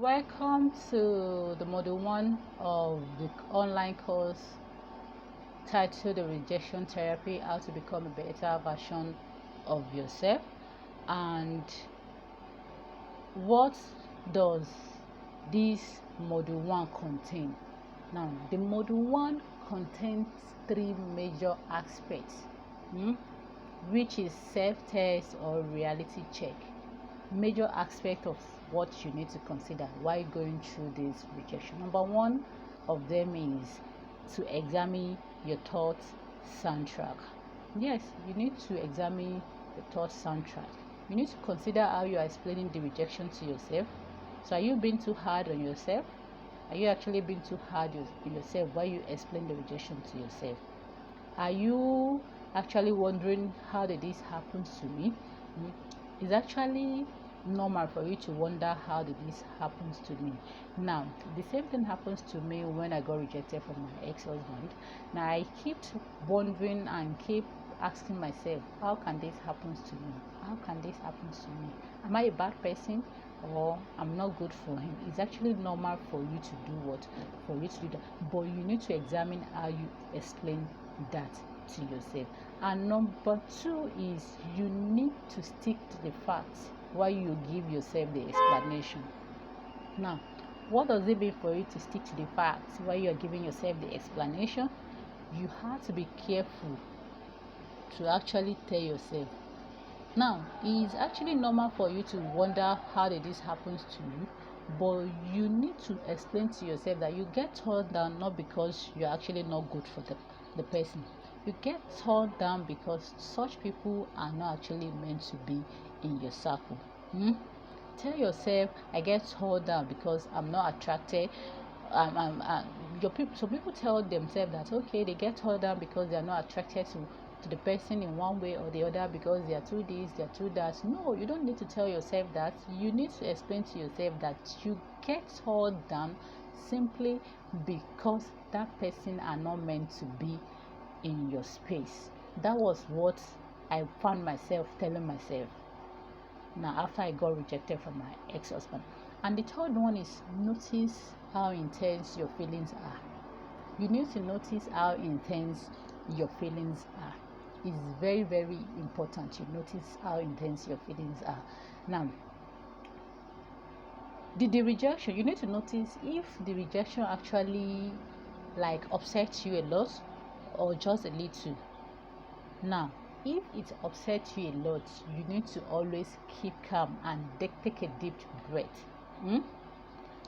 Welcome to the module 1 of the online course titled The Rejection Therapy: How to Become a Better Version of Yourself. And what does this module 1 contain? Now, the module 1 contains 3 major aspects, which is self-test or reality check. Major aspect of what you need to consider while going through this rejection. Number 1 of them is to examine your thoughts soundtrack. Yes, you need to examine the thought soundtrack. You need to consider how you are explaining the rejection to yourself. So are you being too hard on yourself? Are you actually being too hard on yourself while you explain the rejection to yourself? Are you actually wondering, how did this happen to me? It's actually normal for you to wonder, how did this happen to me? Now, the same thing happens to me when I got rejected from my ex-husband. Now, I keep wondering and keep asking myself, how can this happen to me? How can this happen to me? Am I a bad person, or I'm not good for him? It's actually normal for you to do what? For you to do that. But you need to examine how you explain that to yourself. And number 2 is you need to stick to the facts while you give yourself the explanation. Now, what does it mean for you to stick to the facts while you're giving yourself the explanation? You have to be careful to actually tell yourself. Now, it's actually normal for you to wonder, how did this happen to you? But you need to explain to yourself that you get turned down not because you're actually not good for the person. You get turned down because such people are not actually meant to be in your circle. Tell yourself, I get turned down because I'm not attracted. Some people tell themselves that, okay, they get turned down because they are not attracted to the person in one way or the other, because they are too this, they are too that. No, you don't need to tell yourself that. You need to explain to yourself that you get turned down simply because that person are not meant to be in your space. That was what I found myself telling myself now after I got rejected from my ex-husband. And the third one is, notice how intense your feelings are. You need to notice how intense your feelings are. It's very, very important you notice how intense your feelings are. Now, the rejection, you need to notice if the rejection actually upsets you a lot or just a little. Now, if it upsets you a lot, you need to always keep calm and take a deep breath.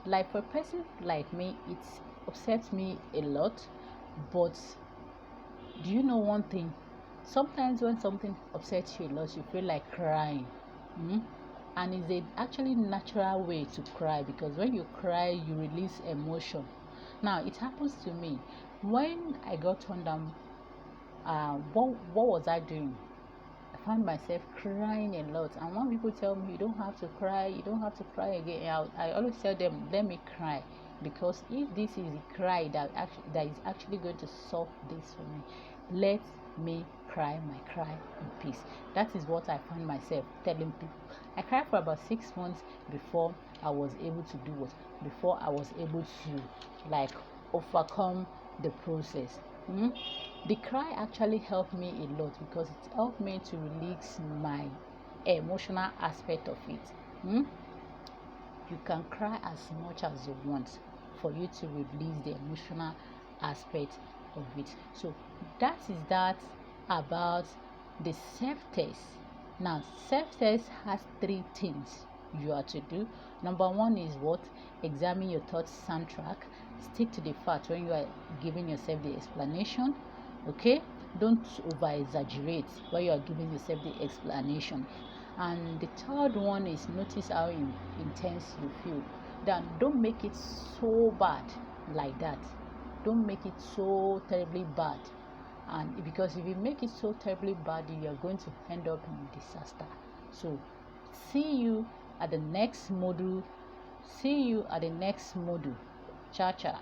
Like for a person like me, it upsets me a lot. But do you know one thing? Sometimes when something upsets you a lot, you feel like crying. And it's actually natural way to cry, because when you cry, you release emotion. Now, it happens to me. When I got turned down, what was I doing? I found myself crying a lot. And when people tell me, you don't have to cry again, I always tell them, let me cry. Because if this is a cry that is actually going to solve this for me, let me cry my cry in peace. That is what I found myself telling people. I cried for about 6 months before I was able to do what? Before I was able to overcome the process. The cry actually helped me a lot, because it helped me to release my emotional aspect of it. You can cry as much as you want for you to release the emotional aspect of it. So that is that about the self-test. Now, self-test has 3 things you are to do. Number 1 is what? Examine your thoughts soundtrack. Stick to the fact when you are giving yourself the explanation. Okay, don't over exaggerate while you are giving yourself the explanation. And the third one is, notice how intense you feel. Then don't make it so bad like that. Don't make it so terribly bad. And because if you make it so terribly bad, you are going to end up in disaster. So see you at the next module. Ciao, ciao.